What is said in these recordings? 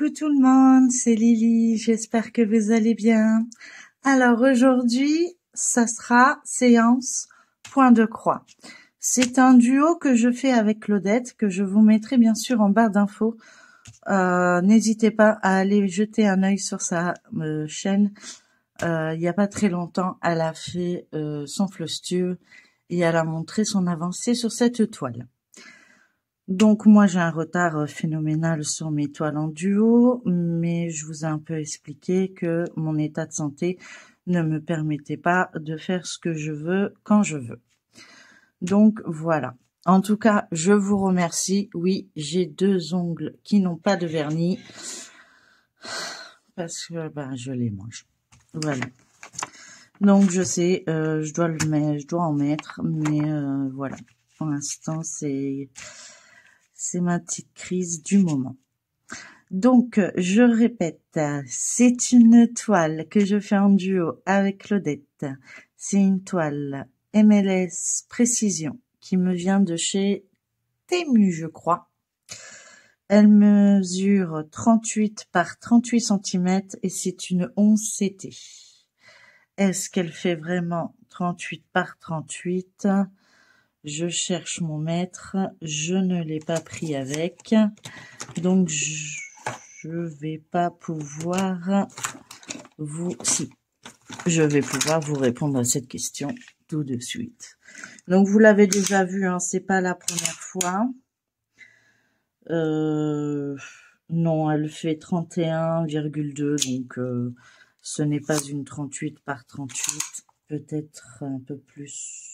Coucou tout le monde, c'est Lily, j'espère que vous allez bien. Alors aujourd'hui, ça sera séance point de croix. C'est un duo que je fais avec Claudette, que je vous mettrai bien sûr en barre d'infos. N'hésitez pas à aller jeter un œil sur sa chaîne. Il n'y a pas très longtemps, elle a fait son flustueux et elle a montré son avancée sur cette toile. Donc moi j'ai un retard phénoménal sur mes toiles en duo, mais je vous ai un peu expliqué que mon état de santé ne me permettait pas de faire ce que je veux quand je veux. Donc voilà. En tout cas, je vous remercie. Oui, j'ai 2 ongles qui n'ont pas de vernis parce que je les mange. Voilà. Donc je sais, je dois en mettre, mais voilà. Pour l'instant, c'est ma petite crise du moment. Donc, je répète, c'est une toile que je fais en duo avec Claudette. C'est une toile MLS Précision qui me vient de chez Temu, je crois. Elle mesure 38 par 38 cm et c'est une 11 CT. Est-ce qu'elle fait vraiment 38 par 38 ? Je cherche mon mètre, je ne l'ai pas pris avec, donc je vais pas pouvoir je vais pouvoir vous répondre à cette question tout de suite. Donc vous l'avez déjà vu, hein, c'est pas la première fois. Non, elle fait 31,2, donc ce n'est pas une 38 par 38, peut-être un peu plus.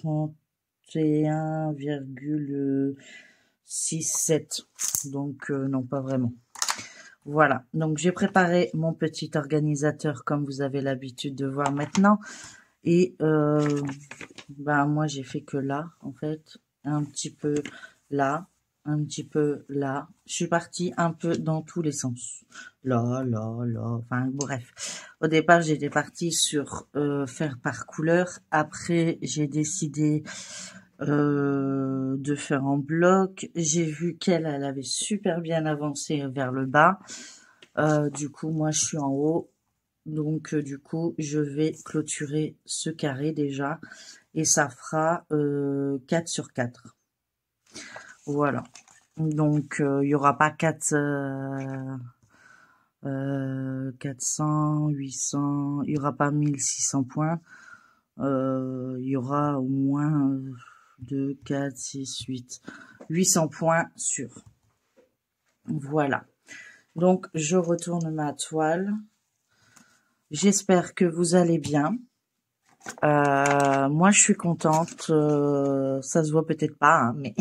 31,67, donc non, pas vraiment. Voilà, donc j'ai préparé mon petit organisateur comme vous avez l'habitude de voir maintenant, et moi j'ai fait que là, en fait, un petit peu là, un petit peu là. Je suis partie un peu dans tous les sens. Là, enfin bref. Au départ, j'étais partie sur faire par couleur. Après, j'ai décidé de faire en bloc. J'ai vu qu'elle avait super bien avancé vers le bas. Du coup, moi, je suis en haut. Donc, du coup, je vais clôturer ce carré déjà. Et ça fera 4 sur 4. Voilà. Donc, il y aura pas 400, 800, il y aura pas 1600 points. Il y aura au moins 2, 4, 6, 800 points sûrs. Voilà. Donc, je retourne ma toile. J'espère que vous allez bien. Moi, je suis contente. Ça se voit peut-être pas, hein, mais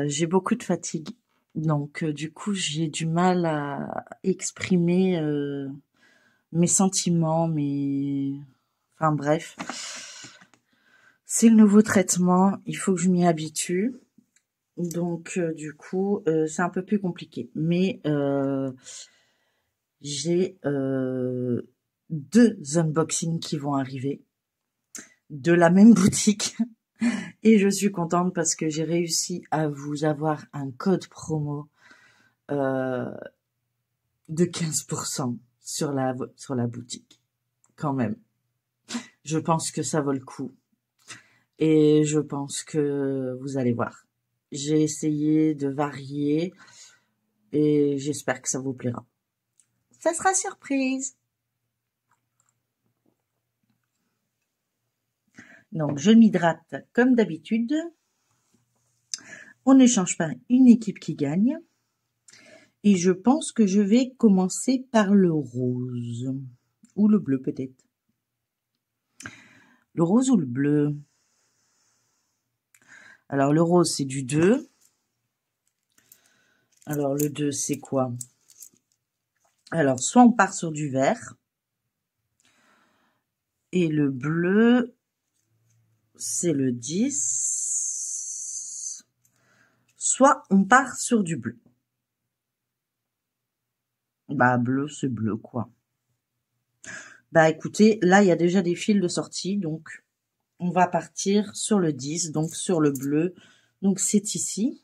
j'ai beaucoup de fatigue. Donc, du coup, j'ai du mal à exprimer mes sentiments, enfin bref. C'est le nouveau traitement, il faut que je m'y habitue. Donc, du coup, c'est un peu plus compliqué. Mais j'ai 2 unboxings qui vont arriver de la même boutique. Et je suis contente parce que j'ai réussi à vous avoir un code promo de 15% sur la boutique. Quand même. Je pense que ça vaut le coup. Et je pense que vous allez voir. J'ai essayé de varier et j'espère que ça vous plaira. Ça sera surprise. Donc, je m'hydrate comme d'habitude. On n'échange pas une équipe qui gagne. Et je pense que je vais commencer par le rose. Ou le bleu peut-être. Le rose ou le bleu? Alors, le rose, c'est du 2. Alors, le 2, c'est quoi? Alors, soit on part sur du vert. Et le bleu, c'est le 10. Soit on part sur du bleu. Bleu, c'est bleu, quoi. Écoutez, là, il y a déjà des fils de sortie, donc on va partir sur le 10, donc sur le bleu. Donc, c'est ici.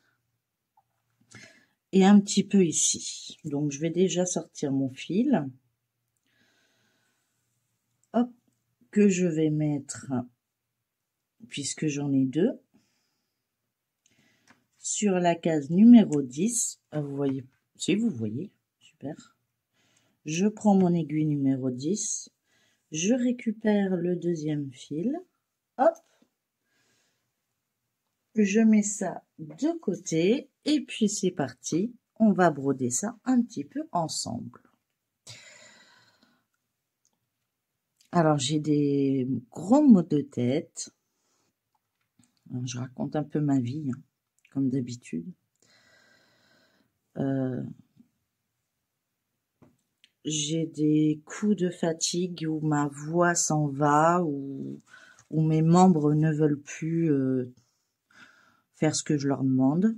et un petit peu ici. Donc je vais déjà sortir mon fil. Hop, que je vais mettre, puisque j'en ai 2, sur la case numéro 10. Vous voyez, si vous voyez, super. Je prends mon aiguille numéro 10, je récupère le deuxième fil, hop, je mets ça de côté, et puis c'est parti, on va broder ça un petit peu ensemble. Alors j'ai des gros maux de tête, je raconte un peu ma vie, hein, comme d'habitude. J'ai des coups de fatigue où ma voix s'en va, où mes membres ne veulent plus faire ce que je leur demande.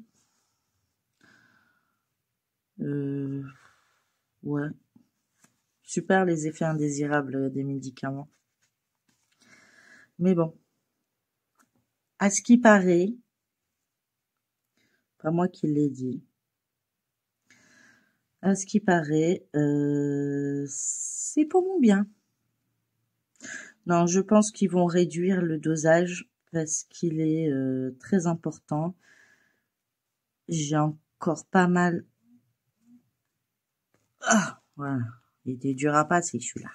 Ouais. Super les effets indésirables des médicaments. Mais bon. À ce qui paraît, pas moi qui l'ai dit, à ce qui paraît, c'est pour mon bien. Non, je pense qu'ils vont réduire le dosage parce qu'il est très important. J'ai encore pas mal... Ah, voilà. Il était dur à passer, celui-là.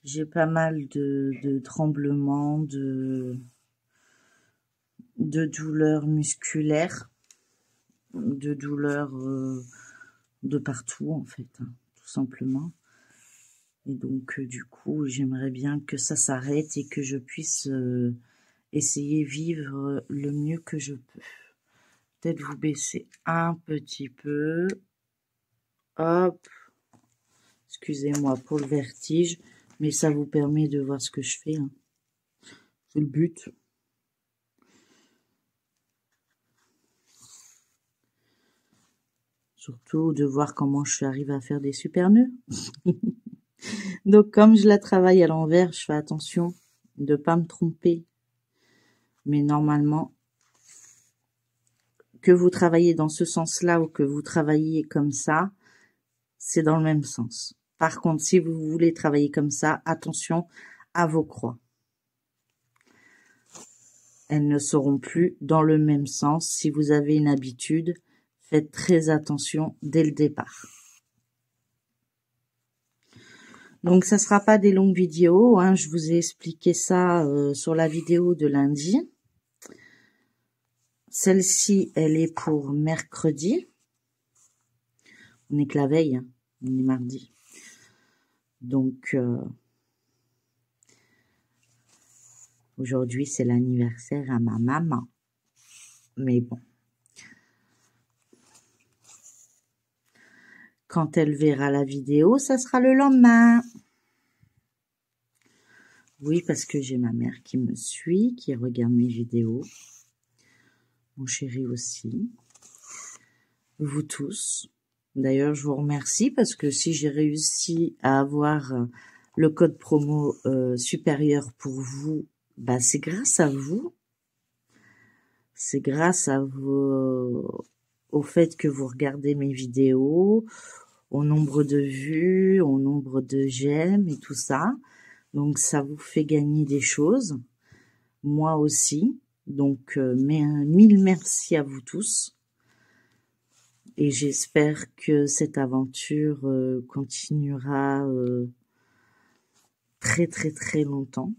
J'ai pas mal de tremblements, de douleurs musculaires, de douleurs de partout, en fait, hein, tout simplement. Et donc, du coup, j'aimerais bien que ça s'arrête et que je puisse essayer vivre le mieux que je peux. Peut-être vous baisser un petit peu. Hop. Excusez-moi pour le vertige, mais ça vous permet de voir ce que je fais, hein. C'est le but. Surtout de voir comment je arrive à faire des super nœuds. Donc comme je la travaille à l'envers, je fais attention de ne pas me tromper. Mais normalement, que vous travaillez dans ce sens-là ou que vous travaillez comme ça, c'est dans le même sens. Par contre, si vous voulez travailler comme ça, attention à vos croix. Elles ne seront plus dans le même sens. Si vous avez une habitude, faites très attention dès le départ. Donc, ça sera pas des longues vidéos, hein. Je vous ai expliqué ça sur la vidéo de lundi. Celle-ci, elle est pour mercredi. On n'est que la veille, hein. On est mardi. Donc, aujourd'hui, c'est l'anniversaire à ma maman. Mais bon. Quand elle verra la vidéo, ça sera le lendemain. Oui, parce que j'ai ma mère qui me suit, qui regarde mes vidéos. Mon chéri aussi. Vous tous. D'ailleurs, je vous remercie parce que si j'ai réussi à avoir le code promo supérieur pour vous, bah c'est grâce à vous. C'est grâce à vous, au fait que vous regardez mes vidéos, au nombre de vues, au nombre de j'aime et tout ça. Donc, ça vous fait gagner des choses. Moi aussi. Donc, mille merci à vous tous. Et j'espère que cette aventure continuera très très très longtemps.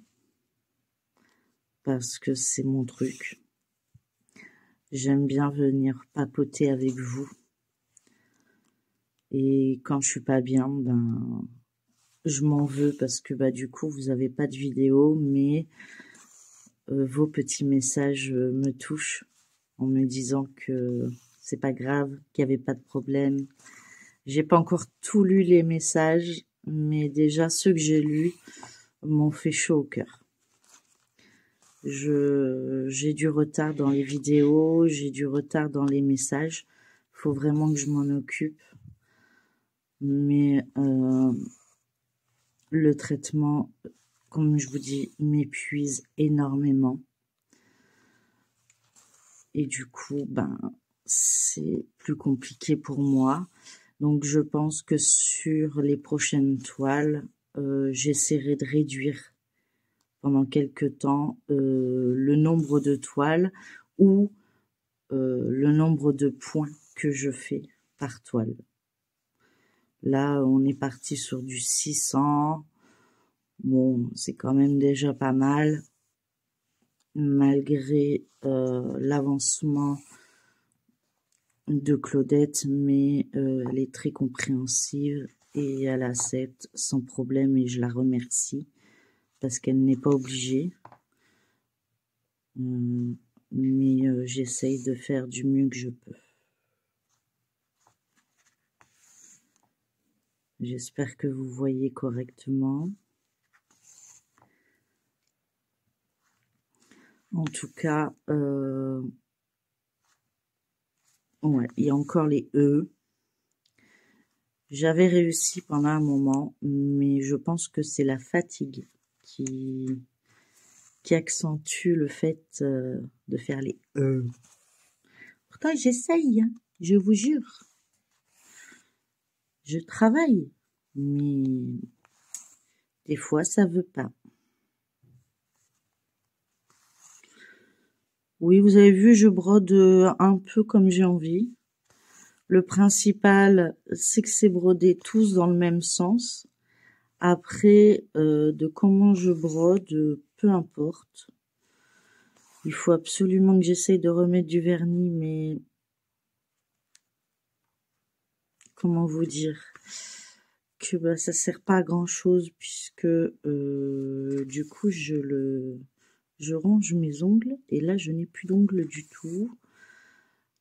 Parce que c'est mon truc. J'aime bien venir papoter avec vous. Et quand je suis pas bien, ben, je m'en veux parce que bah du coup vous avez pas de vidéo, mais vos petits messages me touchent en me disant que c'est pas grave, qu'il n'y avait pas de problème. J'ai pas encore tout lu les messages, mais déjà ceux que j'ai lus m'ont fait chaud au cœur. J'ai du retard dans les vidéos, j'ai du retard dans les messages. Faut vraiment que je m'en occupe. Mais le traitement, comme je vous dis, m'épuise énormément. Et du coup, ben, c'est plus compliqué pour moi. Donc je pense que sur les prochaines toiles, j'essaierai de réduire pendant quelques temps le nombre de toiles ou le nombre de points que je fais par toile. Là, on est parti sur du 600. Bon, c'est quand même déjà pas mal, malgré l'avancement de Claudette, mais elle est très compréhensive et elle accepte sans problème et je la remercie parce qu'elle n'est pas obligée. Mais j'essaye de faire du mieux que je peux. J'espère que vous voyez correctement. En tout cas, ouais, il y a encore les E. J'avais réussi pendant un moment, mais je pense que c'est la fatigue qui accentue le fait de faire les E. Pourtant, j'essaye, hein, je vous jure. Je travaille, mais des fois, ça veut pas. Oui, vous avez vu, je brode un peu comme j'ai envie. Le principal, c'est que c'est brodé tous dans le même sens. Après, de comment je brode, peu importe. Il faut absolument que j'essaye de remettre du vernis, mais comment vous dire que bah, ça sert pas à grand chose puisque du coup je range mes ongles et là je n'ai plus d'ongles du tout.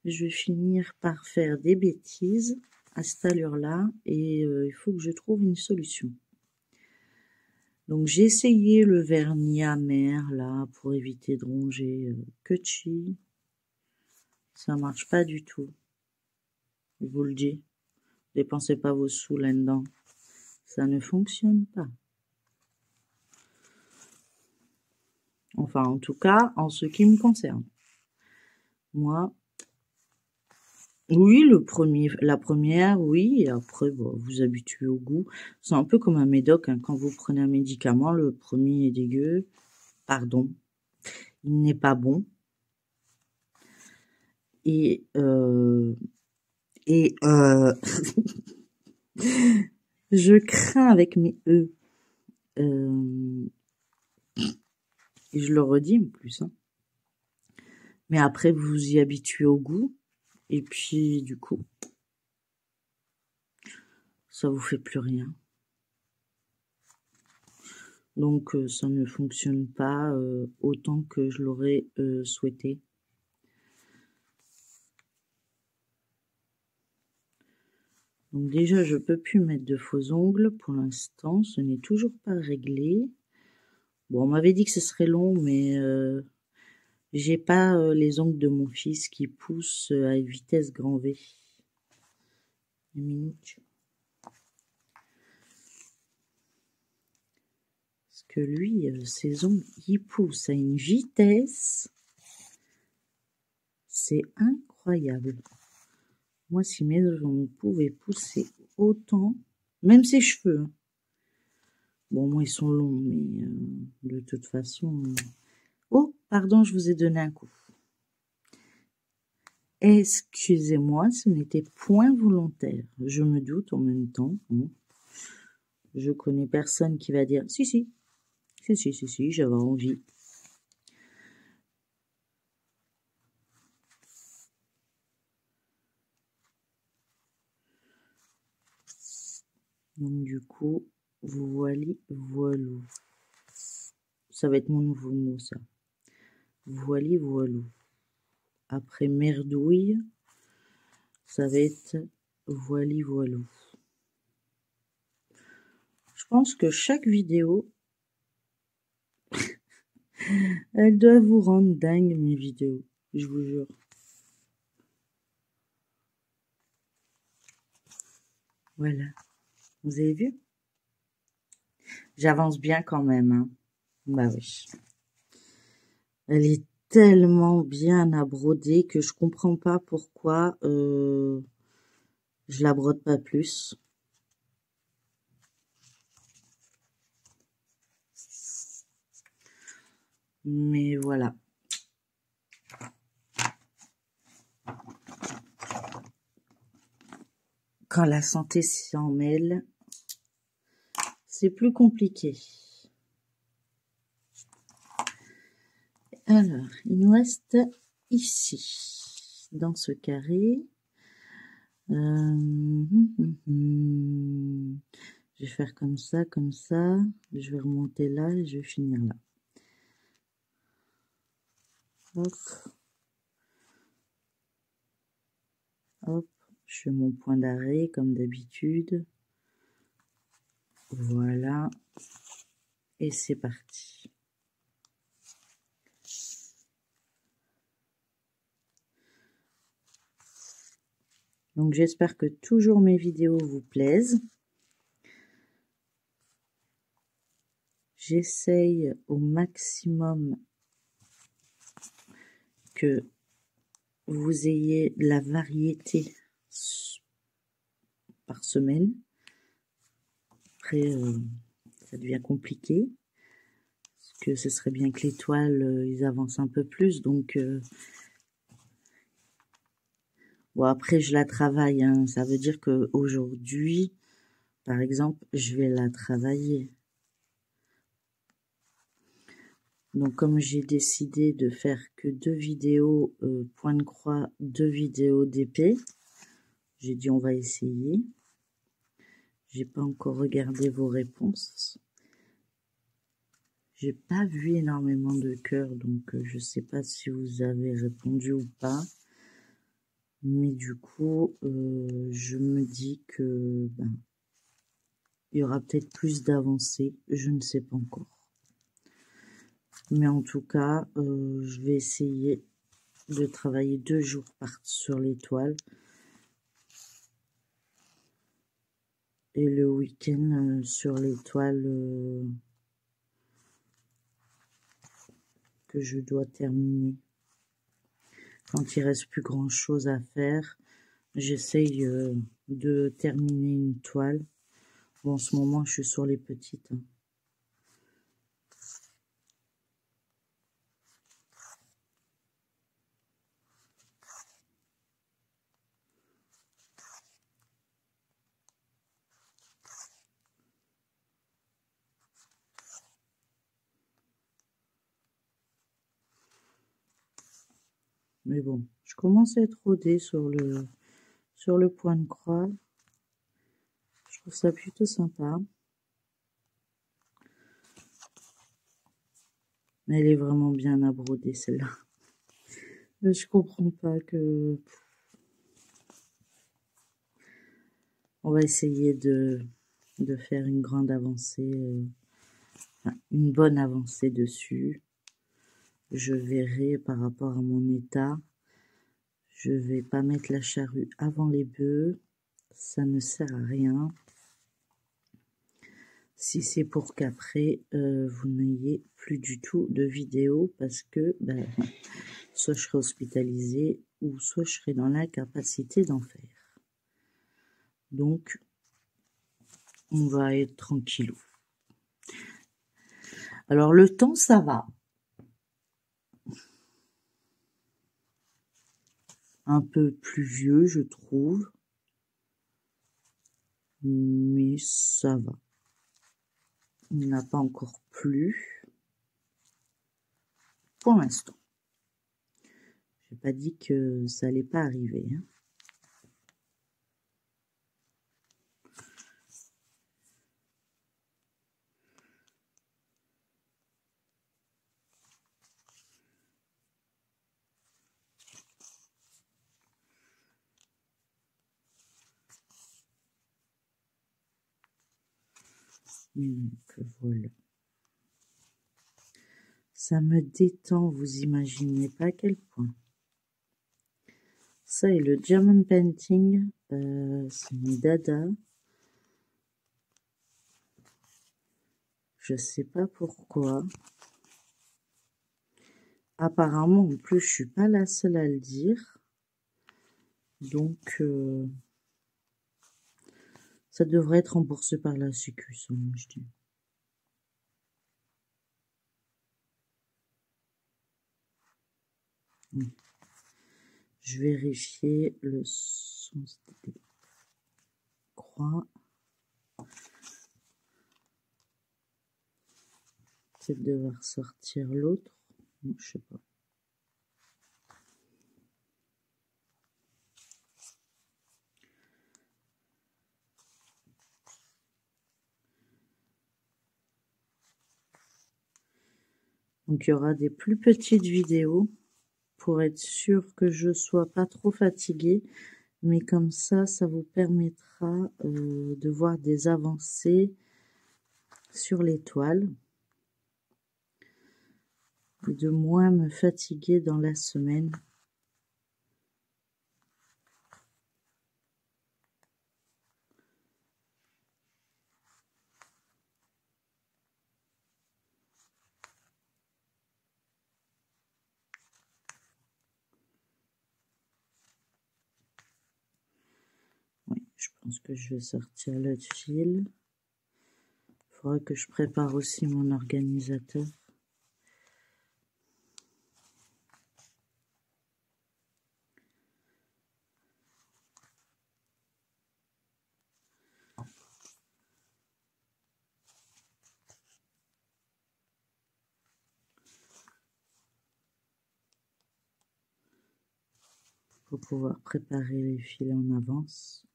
Je vais finir par faire des bêtises à cette allure-là et il faut que je trouve une solution. Donc j'ai essayé le vernis amer là pour éviter de ronger Kutchi. Ça marche pas du tout. Je vous le dis. Dépensez pas vos sous là-dedans. Ça ne fonctionne pas. Enfin, en tout cas, en ce qui me concerne. Moi, oui, la première, oui, et après, bon, vous habituez au goût. C'est un peu comme un médoc, hein. Quand vous prenez un médicament, le premier est dégueu. Pardon. Il n'est pas bon. Et je crains avec mes E. Et je le redis en plus. Hein. Mais après, vous vous y habituez au goût. Et puis, du coup, ça vous fait plus rien. Donc, ça ne fonctionne pas autant que je l'aurais souhaité. Donc déjà, je peux plus mettre de faux ongles pour l'instant. Ce n'est toujours pas réglé. Bon, on m'avait dit que ce serait long, mais j'ai pas les ongles de mon fils qui poussent à vitesse grand V. Une minute. Parce que lui, ses ongles, ils poussent à une vitesse. C'est incroyable. Moi, si mes ongles pouvaient pousser autant, même ses cheveux. Hein. Bon, moi, ils sont longs, mais de toute façon... Oh, pardon, je vous ai donné un coup. Excusez-moi, ce n'était point volontaire. Je me doute en même temps. Hein. Je connais personne qui va dire « Si, j'avais envie ». Donc du coup, voilou. Ça va être mon nouveau mot, ça. Voilou. Après merdouille, ça va être voilou. Je pense que chaque vidéo, elle doit vous rendre dingue, mes vidéos. Je vous jure. Voilà. Vous avez vu? J'avance bien quand même, hein. Bah oui. Elle est tellement bien à broder que je comprends pas pourquoi je la brode pas plus. Mais voilà. Quand la santé s'y en mêle, c'est plus compliqué. Alors, il nous reste ici, dans ce carré. Je vais faire comme ça, comme ça. Je vais remonter là et je vais finir là. Hop. Hop. Je fais mon point d'arrêt comme d'habitude. Voilà. Et c'est parti. Donc j'espère que toujours mes vidéos vous plaisent. J'essaye au maximum que vous ayez de la variété par semaine. Après, ça devient compliqué. Parce que ce serait bien que les toiles, ils avancent un peu plus. Donc, bon, après, je la travaille. Hein. Ça veut dire qu'aujourd'hui, par exemple, je vais la travailler. Donc, comme j'ai décidé de faire que 2 vidéos point de croix, 2 vidéos d'épée, j'ai dit on va essayer. J'ai pas encore regardé vos réponses. J'ai pas vu énormément de cœurs, donc je sais pas si vous avez répondu ou pas. Mais du coup, je me dis que il y aura peut-être plus d'avancées. Je ne sais pas encore. Mais en tout cas, je vais essayer de travailler 2 jours sur les toiles. Et le week-end sur les toiles que je dois terminer. Quand il reste plus grand chose à faire, j'essaye de terminer une toile. Bon, en ce moment, je suis sur les petites. Hein. Mais bon, je commence à être rodée sur le point de croix. Je trouve ça plutôt sympa. Mais elle est vraiment bien à broder, celle-là. Je comprends pas que... On va essayer de faire une grande avancée, une bonne avancée dessus. Je verrai par rapport à mon état. Je vais pas mettre la charrue avant les bœufs. Ça ne sert à rien. Si c'est pour qu'après, vous n'ayez plus du tout de vidéos parce que soit je serai hospitalisée ou soit je serai dans l'incapacité d'en faire. Donc, on va être tranquillou. Alors, le temps, ça va. Un peu pluvieux, je trouve. Mais ça va. Il n'a pas encore plu. Pour l'instant. Je n'ai pas dit que ça allait pas arriver. Hein. Donc voilà. Ça me détend, vous imaginez pas à quel point. Ça et le diamond painting, c'est mes dada. Je sais pas pourquoi. apparemment, en plus, je suis pas la seule à le dire. Donc, ça devrait être remboursé par la Sécu, ça, moi, je dis. Oui. Je vérifier le sens des croix. Peut-être devoir sortir l'autre. Je sais pas. Donc il y aura des plus petites vidéos pour être sûr que je sois pas trop fatiguée. Mais comme ça vous permettra de voir des avancées sur les toiles. Et de moins me fatiguer dans la semaine. Oui, je pense que je vais sortir le fil. Il faudra que je prépare aussi mon organisateur. Pour pouvoir préparer les fils en avance.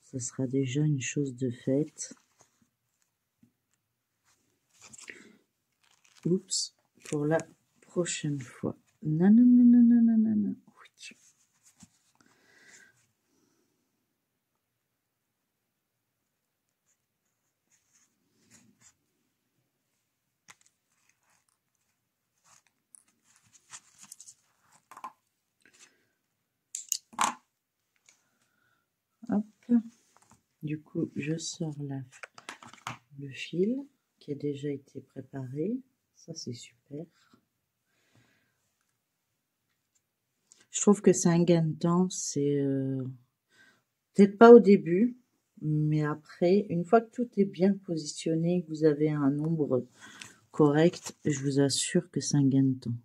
Ce sera déjà une chose de faite. Oups, pour la prochaine fois. Non, non, non, non, non, non, non, non. Oui. Hop. Du coup, je sors le fil qui a déjà été préparé. Ça, c'est super. Je trouve que c'est un gain de temps. C'est peut-être pas au début, mais après, une fois que tout est bien positionné, que vous avez un nombre correct, je vous assure que c'est un gain de temps.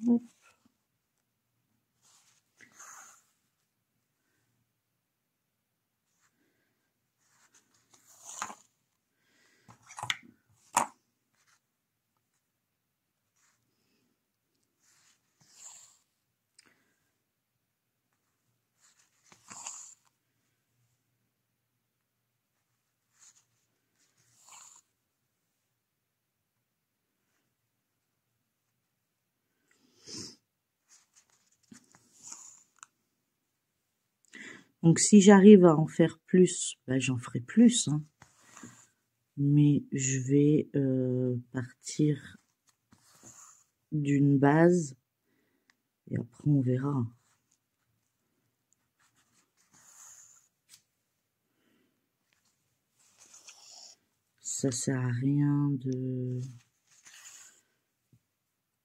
Hop. Donc si j'arrive à en faire plus, ben, j'en ferai plus. Hein. Mais je vais partir d'une base et après on verra. Ça sert à rien de...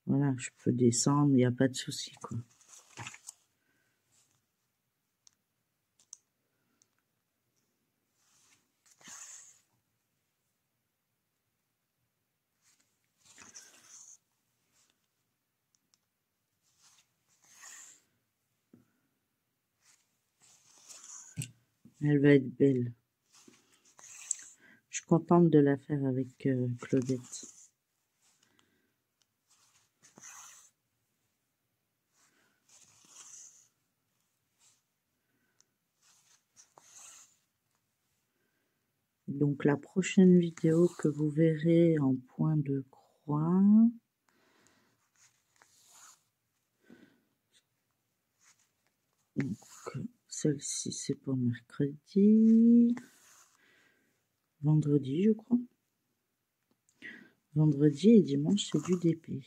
Voilà, je peux descendre, il n'y a pas de souci, quoi. Elle va être belle. Je suis contente de la faire avec Claudette. Donc la prochaine vidéo que vous verrez en point de croix, donc celle-ci c'est pour mercredi, vendredi je crois. Vendredi et dimanche, c'est du DP.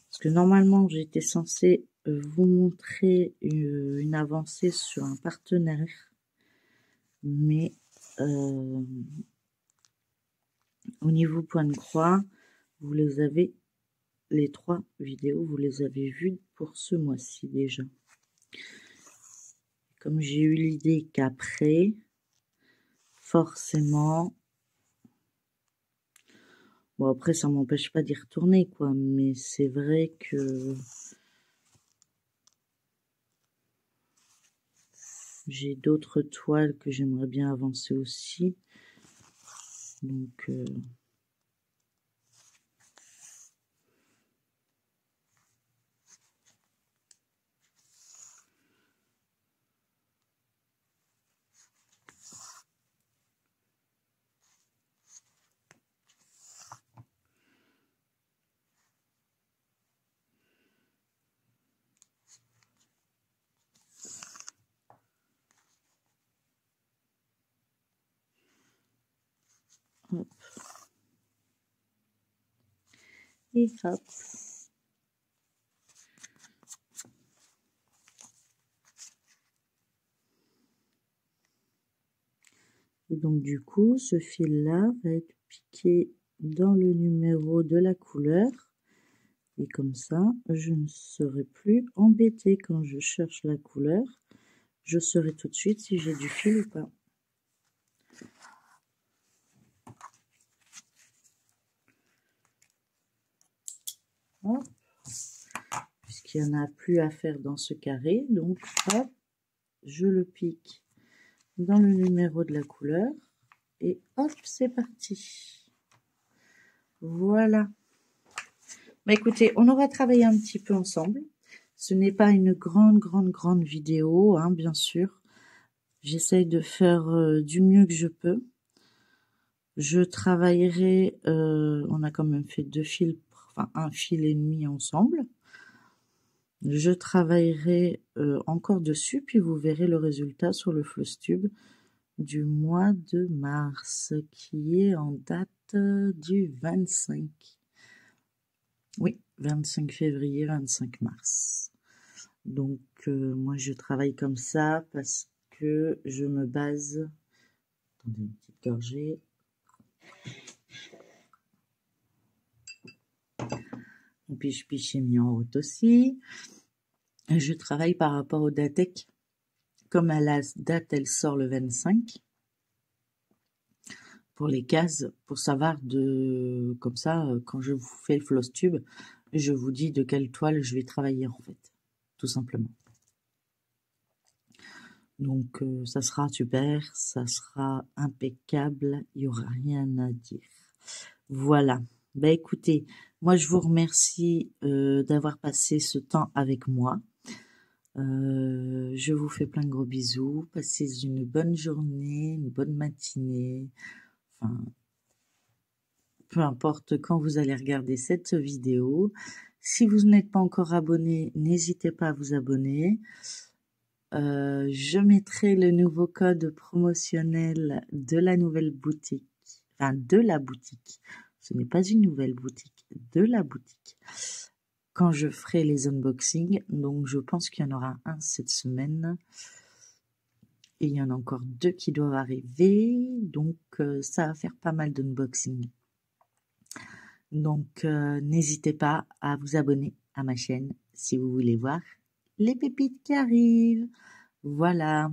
Parce que normalement, j'étais censée vous montrer une avancée sur un partenaire. Mais au niveau point de croix, vous les avez, les 3 vidéos, vous les avez vues pour ce mois-ci déjà. Comme j'ai eu l'idée qu'après, forcément, bon après ça m'empêche pas d'y retourner quoi, mais c'est vrai que j'ai d'autres toiles que j'aimerais bien avancer aussi. Donc hop. Et hop. Et donc du coup, ce fil-là va être piqué dans le numéro de la couleur. Et comme ça, je ne serai plus embêtée quand je cherche la couleur. Je saurai tout de suite si j'ai du fil ou pas. Hop. Puisqu'il n'y en a plus à faire dans ce carré, donc hop, je le pique dans le numéro de la couleur et hop, c'est parti. Voilà. Bah écoutez, on aura travaillé un petit peu ensemble. Ce n'est pas une grande vidéo, hein, bien sûr. J'essaye de faire du mieux que je peux. Je travaillerai, on a quand même fait 2 fils, enfin 1 fil et demi ensemble. Je travaillerai encore dessus, puis vous verrez le résultat sur le Flosstube du mois de mars, qui est en date du 25. Oui, 25 février, 25 mars. Donc, moi, je travaille comme ça parce que je me base... Attendez, une petite gorgée. Et puis, je j'ai mis en route aussi. Je travaille par rapport au Datec. Comme à la date, elle sort le 25. Pour les cases, pour savoir de... Comme ça, quand je vous fais le Flosstube, je vous dis de quelle toile je vais travailler, en fait. Tout simplement. Donc, ça sera super, ça sera impeccable, il n'y aura rien à dire. Voilà. Bah écoutez, moi je vous remercie d'avoir passé ce temps avec moi. Je vous fais plein de gros bisous. Passez une bonne journée, une bonne matinée. Enfin, peu importe quand vous allez regarder cette vidéo. Si vous n'êtes pas encore abonné, n'hésitez pas à vous abonner. Je mettrai le nouveau code promotionnel de la nouvelle boutique, enfin de la boutique. Ce n'est pas une nouvelle boutique, de la boutique. Quand je ferai les unboxings, donc je pense qu'il y en aura un cette semaine. Et il y en a encore 2 qui doivent arriver, donc ça va faire pas mal d'unboxings. Donc n'hésitez pas à vous abonner à ma chaîne si vous voulez voir les pépites qui arrivent. Voilà.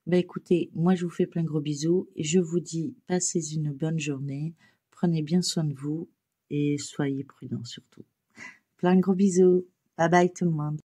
Bah écoutez, moi je vous fais plein de gros bisous et je vous dis passez une bonne journée, prenez bien soin de vous et soyez prudents surtout. Plein de gros bisous. Bye bye tout le monde.